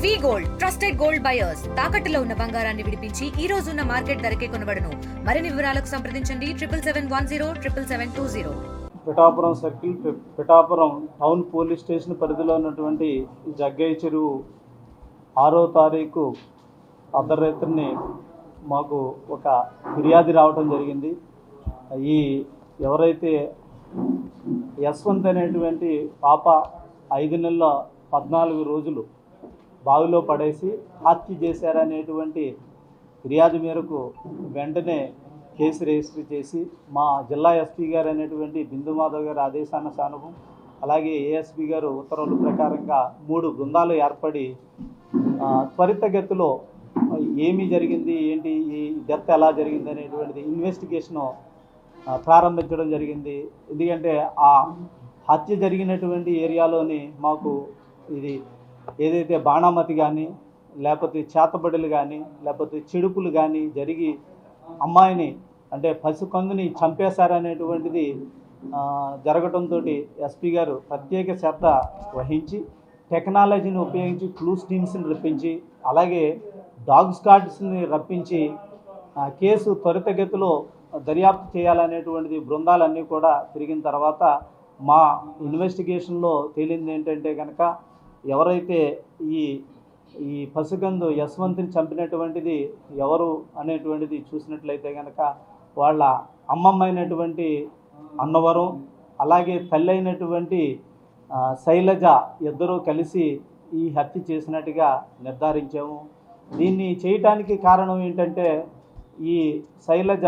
వి gold trusted gold buyers తాకట్టులో ఉన్న బంగారాన్ని విడిపించి ఈ రోజు ఉన్న మార్కెట్ ధరకే కొనబడును. మరిన్ని వివరాలకు సంప్రదించండి 77107720. Pithapuram circle Pithapuram town police station పరిధిలో ఉన్నటువంటి జగ్గయ్య చెరువు 6వ తారీఖు అర్ధరాత్రిని మాకు ఒక ఫిర్యాదు రావడం జరిగింది. ఈ ఎవరైతే యశ్వంత్ అనేటువంటి పాప 5 నెలల 14 రోజులు బావిలో పడేసి హత్య చేశారనేటువంటి ఫిర్యాదు మేరకు వెంటనే కేసు రిజిస్టర్ చేసి మా జిల్లా ఎస్పీ గారు అనేటువంటి బిందు మాధవ్ గారి ఆదేశానుసారం అలాగే ఏఎస్పీ గారు ఉత్తర్వుల ప్రకారంగా 3 బృందాలు ఏర్పడి త్వరితగతిలో ఏమి జరిగింది, ఏంటి, ఈ డెత్ ఎలా జరిగింది అనేటువంటిది ఇన్వెస్టిగేషను ప్రారంభించడం జరిగింది. ఎందుకంటే ఆ హత్య జరిగినటువంటి ఏరియాలోని మాకు ఇది ఏదైతే బాణామతి కానీ లేకపోతే చేతబడులు కానీ లేకపోతే చెడుపులు కానీ జరిగి అమ్మాయిని అంటే పసికందుని చంపేశారనేటువంటిది జరగడంతో ఎస్పీ గారు ప్రత్యేక శ్రద్ధ వహించి టెక్నాలజీని ఉపయోగించి క్లూస్ టీమ్స్ని రప్పించి అలాగే డాగ్ స్క్వాడ్స్ని రప్పించి కేసు త్వరితగతిలో దర్యాప్తు చేయాలనేటువంటిది బృందాలన్నీ కూడా తిరిగిన తర్వాత మా ఇన్వెస్టిగేషన్లో తేలింది ఏంటంటే కనుక ఎవరైతే ఈ పసికందు యశ్వంత్ని చంపినటువంటిది ఎవరు అనేటువంటిది చూసినట్లయితే కనుక వాళ్ళ అమ్మమ్మ అయినటువంటి అన్నవరం అలాగే తల్లి అయినటువంటి శైలజ ఇద్దరూ కలిసి ఈ హత్య చేసినట్టుగా నిర్ధారించాము. దీన్ని చేయటానికి కారణం ఏంటంటే ఈ శైలజ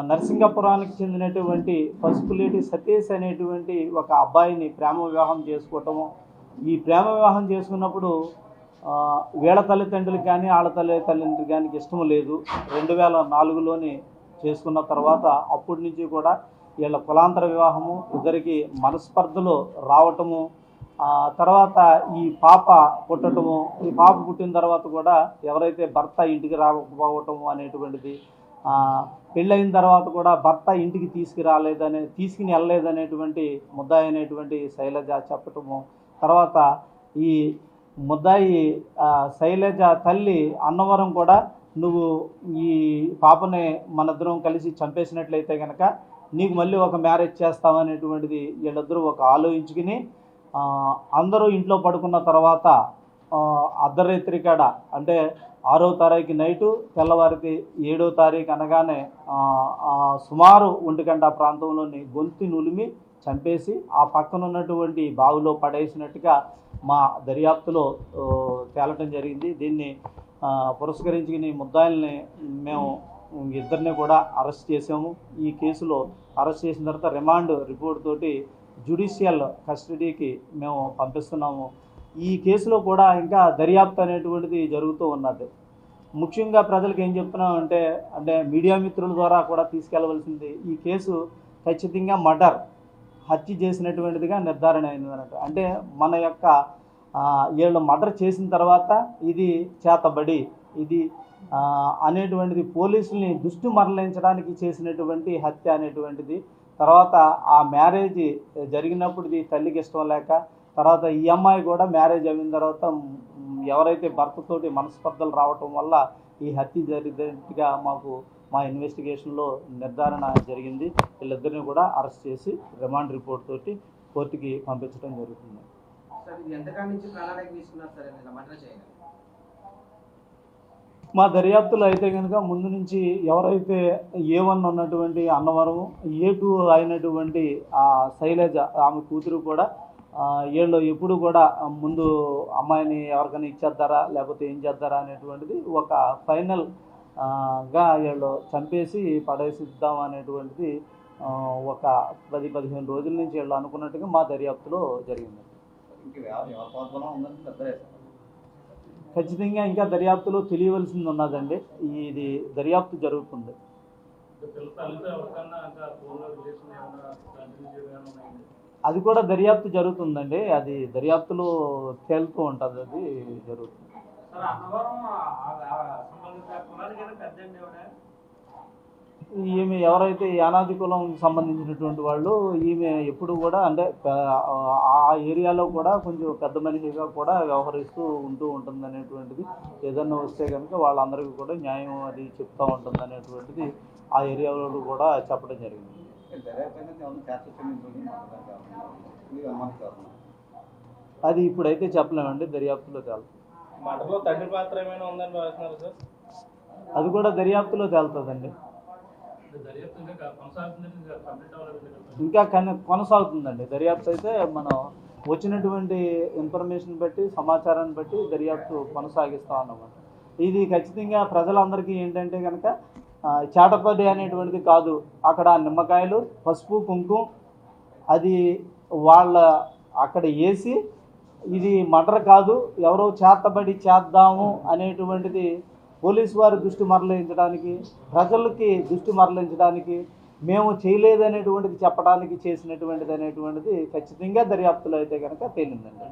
నరసింగపురానికి చెందినటువంటి పసుపులేటి సతీష్ అనేటువంటి ఒక అబ్బాయిని ప్రేమ వివాహం చేసుకోవటము. ఈ ప్రేమ వివాహం చేసుకున్నప్పుడు వీళ్ళ తల్లిదండ్రులకు కానీ వాళ్ళ తల్లిదండ్రులకు కానీ ఇష్టం లేదు. 2004లోనే చేసుకున్న తర్వాత అప్పటి నుంచి కూడా వీళ్ళ కులాంతర వివాహము, ఇద్దరికి మనస్పర్ధలు రావటము, తర్వాత ఈ పాప పుట్టడము, ఈ పాప పుట్టిన తర్వాత కూడా ఎవరైతే భర్త ఇంటికి రాకపోవటము అనేటువంటిది, పెళ్ళయిన తర్వాత కూడా భర్త ఇంటికి తీసుకుని వెళ్ళలేదనేటువంటి ముద్దాయి అయినటువంటి శైలజ చెప్పటము, తర్వాత ఈ ముద్దాయి శైలజ తల్లి అన్నవరం కూడా నువ్వు ఈ పాపని మనిద్దరం కలిసి చంపేసినట్లయితే కనుక నీకు మళ్ళీ ఒక మ్యారేజ్ చేస్తామనేటువంటిది వీళ్ళిద్దరూ ఒక ఆలోచించుకుని అందరూ ఇంట్లో పడుకున్న తర్వాత అర్ధరాత్రి కాడ అంటే 6వ తారీఖు నైటు తెల్లవారికి 7వ తారీఖు అనగానే సుమారు 1 గంట ప్రాంతంలోని గొంతు నులిమి చంపేసి ఆ పక్కన ఉన్నటువంటి బావిలో పడేసినట్టుగా మా దర్యాప్తులో తేలటం జరిగింది. దీన్ని పురస్కరించుకుని ముద్దాయిల్ని మేము ఇద్దరిని కూడా అరెస్ట్ చేసాము. ఈ కేసులో అరెస్ట్ చేసిన తర్వాత రిమాండ్ రిపోర్ట్ తోటి జ్యుడిషియల్ కస్టడీకి మేము పంపిస్తున్నాము. ఈ కేసులో కూడా ఇంకా దర్యాప్తు అనేటువంటిది జరుగుతూ ఉన్నది. ముఖ్యంగా ప్రజలకు ఏం చెప్తున్నామంటే అంటే మీడియా మిత్రుల ద్వారా కూడా తీసుకెళ్లవలసింది, ఈ కేసు ఖచ్చితంగా మర్డర్ హత్య చేసినటువంటిదిగా నిర్ధారణ అయిందన్నట్టు. అంటే మన యొక్క వీళ్ళు మర్డర్ చేసిన తర్వాత ఇది చేతబడి ఇది అనేటువంటిది పోలీసుల్ని దృష్టి మరలించడానికి చేసినటువంటి హత్య అనేటువంటిది. తర్వాత ఆ మ్యారేజ్ జరిగినప్పుడు తల్లికి ఇష్టం లేక తర్వాత ఈ అమ్మాయి కూడా మ్యారేజ్ అయిన తర్వాత ఎవరైతే భర్తతోటి మనస్పర్ధలు రావటం వల్ల ఈ హత్య జరిగినట్టుగా మాకు మా ఇన్వెస్టిగేషన్లో నిర్ధారణ జరిగింది. వీళ్ళిద్దరిని కూడా అరెస్ట్ చేసి రిమాండ్ రిపోర్ట్ తోటి కోర్టుకి పంపించడం జరుగుతుంది. మా దర్యాప్తులో అయితే కనుక ముందు నుంచి ఎవరైతే A1 ఉన్నటువంటి అన్నవరం, A2 అయినటువంటి శైలజ ఆమె కూతురు కూడా వీళ్ళు ఎప్పుడు కూడా ముందు అమ్మాయిని ఎవరికైనా ఇచ్చేద్దారా లేకపోతే ఏం చేద్దారా అనేటువంటిది ఒక ఫైనల్ గా వీళ్ళు చంపేసి పడేసిద్దాం అనేటువంటిది ఒక 10-15 రోజుల నుంచి వీళ్ళు అనుకున్నట్టుగా మా దర్యాప్తులో జరిగింది. ఖచ్చితంగా ఇంకా దర్యాప్తులో తెలియవలసింది ఉన్నదండి. ఇది దర్యాప్తు జరుగుతుంది. అది కూడా దర్యాప్తు జరుగుతుందండి. అది దర్యాప్తులో తేలుతూ ఉంటుంది. అది జరుగుతుంది. ఈమె ఎవరైతే యానాది కులం సంబంధించినటువంటి వాళ్ళు ఈమె ఎప్పుడు కూడా అంటే ఆ ఏరియాలో కూడా కొంచెం పెద్ద మనిషిగా కూడా వ్యవహరిస్తూ ఉంటుంది అనేటువంటిది, ఏదన్నా వస్తే కనుక వాళ్ళందరికీ కూడా న్యాయం అది చెప్తూ ఉంటుంది అనేటువంటిది ఆ ఏరియాలో కూడా చెప్పడం జరిగింది. అది ఇప్పుడైతే చెప్పలేమండి, దర్యాప్తులో తేలుతుంది. తండ్రి పాత్ర ఏమైనా ఉందని భావిస్తున్నారు సార్? అది కూడా దర్యాప్తులో తేలుతుందండి. ఇంకా కొనసాగుతుందండి దర్యాప్తు. అయితే మనం వచ్చినటువంటి ఇన్ఫర్మేషన్ బట్టి, సమాచారాన్ని బట్టి దర్యాప్తు కొనసాగిస్తూ అన్నమాట. ఇది ఖచ్చితంగా ప్రజలందరికీ ఏంటంటే కనుక చాటపడి అనేటువంటిది కాదు, అక్కడ నిమ్మకాయలు, పసుపు, కుంకుమ అది వాళ్ళ అక్కడ వేసి ఇది మర్డర్ కాదు, ఎవరో చేతబడి చేద్దాము అనేటువంటిది పోలీసు వారి దృష్టి మరలించడానికి, ప్రజలకి దృష్టి మరలించడానికి, మేము చేయలేదనేటువంటిది చెప్పడానికి చేసినటువంటిది అనేటువంటిది ఖచ్చితంగా దర్యాప్తులో అయితే కనుక తేలిందండి.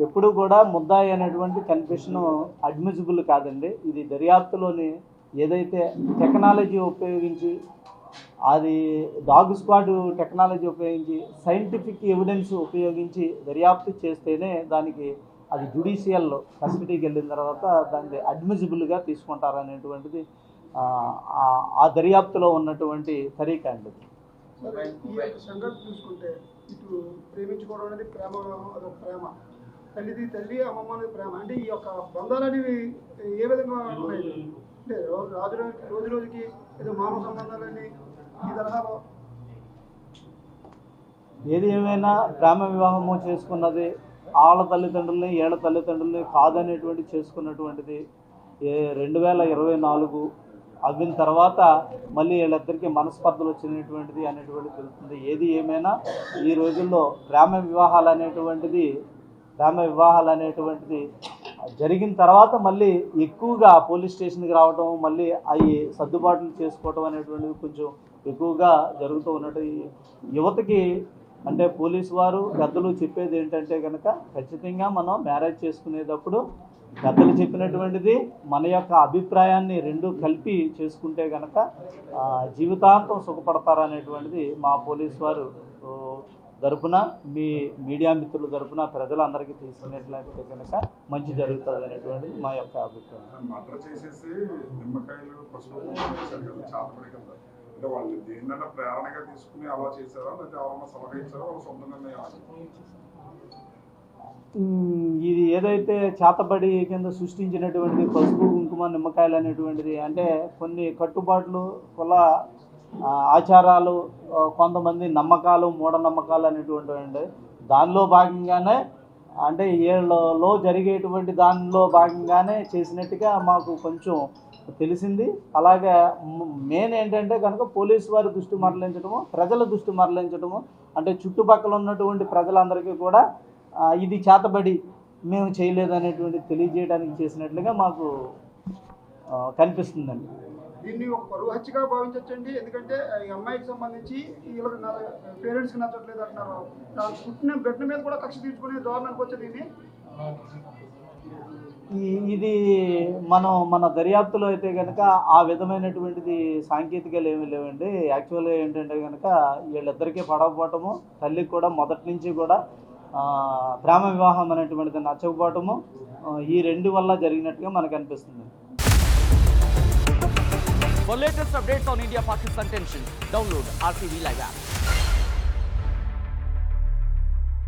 ఎప్పుడు కూడా ముద్దాయి అనేటువంటి కన్ఫెషన్ అడ్మిసిబుల్ కాదండి. ఇది దర్యాప్తులోని ఏదైతే టెక్నాలజీ ఉపయోగించి, అది డాగ్ స్క్వాడ్ టెక్నాలజీ ఉపయోగించి, సైంటిఫిక్ ఎవిడెన్స్ ఉపయోగించి దర్యాప్తు చేస్తేనే దానికి అది జ్యుడిషియల్ కస్టడీకి వెళ్ళిన తర్వాత దాన్ని అడ్మిసిబుల్గా తీసుకుంటారనేటువంటిది ఆ దర్యాప్తులో ఉన్నటువంటి తరీకా అండి. ఈ యొక్క సంఘటన చూసుకుంటే ఇటు ప్రేమించుకోవడం అనేది ప్రేమ, అదొక ప్రేమ, తల్లిది తల్లి, అమ్మమ్మ అనేది ప్రేమ. అంటే ఈ యొక్క బంధాలు అనేవి ఏ విధంగా ఉన్నాయి అంటే రోజు రోజుకి ఏదో మానవ సంబంధాలని ఈ తరహాలో ఏది ఏమైనా ప్రేమ వివాహము చేసుకున్నది వాళ్ళ తల్లిదండ్రుల్ని వీళ్ళ తల్లిదండ్రుల్ని కాదనేటువంటి చేసుకున్నటువంటిది 2024 అవిన తర్వాత మళ్ళీ వీళ్ళిద్దరికీ మనస్పర్ధలు వచ్చినటువంటిది అనేటువంటిది తెలుస్తుంది. ఏది ఏమైనా ఈ రోజుల్లో ప్రేమ వివాహాలు అనేటువంటిది జరిగిన తర్వాత మళ్ళీ ఎక్కువగా పోలీస్ స్టేషన్కి రావడం, మళ్ళీ అవి సర్దుబాట్లు చేసుకోవడం అనేటువంటిది కొంచెం ఎక్కువగా జరుగుతూ ఉన్నట్టు యువతకి. అంటే పోలీసు వారు పెద్దలు చెప్పేది ఏంటంటే కనుక ఖచ్చితంగా మనం మ్యారేజ్ చేసుకునేటప్పుడు పెద్దలు చెప్పినటువంటిది మన యొక్క అభిప్రాయాన్ని రెండు కలిపి చేసుకుంటే కనుక జీవితాంతం సుఖపడతారనేటువంటిది మా పోలీసు వారు తరపున, మీ మీడియా మిత్రుల తరపున ప్రజలందరికీ తీసుకునేట్లయితే కనుక మంచి జరుగుతుంది అనేటువంటిది మా యొక్క అభిప్రాయం. మర్డర్ చేసేసి నిమ్మకాయలు, పసుపు చాతపడి కదా, అంటే వాళ్ళు దేన్నైనా ప్రేరణగా తీసుకుని అలా చేశారా, లేకపోతే ఎవరన్నా సలహా ఇచ్చారా, వాళ్ళ సొంత నిర్ణయం? ఇది ఏదైతే చేతబడి కింద సృష్టించినటువంటిది పసుపు, కుంకుమ, నిమ్మకాయలు అనేటువంటిది అంటే కొన్ని కట్టుబాట్లు, కుల ఆచారాలు, కొంతమంది నమ్మకాలు, మూఢనమ్మకాలు అనేటువంటి దానిలో భాగంగానే, అంటే వీళ్ళలో జరిగేటువంటి దానిలో భాగంగానే చేసినట్టుగా మాకు కొంచెం తెలిసింది. అలాగే మెయిన్ ఏంటంటే కనుక పోలీసు వారి దృష్టి మరలించడము, ప్రజల దృష్టి మరలించడము, అంటే చుట్టుపక్కల ఉన్నటువంటి ప్రజలందరికీ కూడా ఇది చేతబడి మేము చేయలేదనేటువంటి తెలియజేయడానికి చేసినట్లుగా మాకు కనిపిస్తుందండి. దీన్ని ఒక పరువు హత్యగా భావించవచ్చండి. ఎందుకంటే ఈ అమ్మాయికి సంబంధించి వీళ్ళకి పేరెంట్స్కి నచ్చట్లేదు అంటున్నారు, పుట్టిన బిడ్డ మీద కూడా కక్ష తీర్చుకునే దారుణానికి వచ్చే దీన్ని. ఇది మన దర్యాప్తులో అయితే కనుక ఆ విధమైనటువంటిది సాంకేతికాలు ఏమీ లేవండి. యాక్చువల్గా ఏంటంటే కనుక వీళ్ళిద్దరికీ పడకపోవటము, తల్లికి కూడా మొదటి నుంచి కూడా ప్రేమ వివాహం అనేటువంటిది నచ్చకపోవటము, ఈ రెండు వల్ల జరిగినట్టుగా మనకు అనిపిస్తుంది. For latest updates on India-Pakistan tension, download RTV Live app.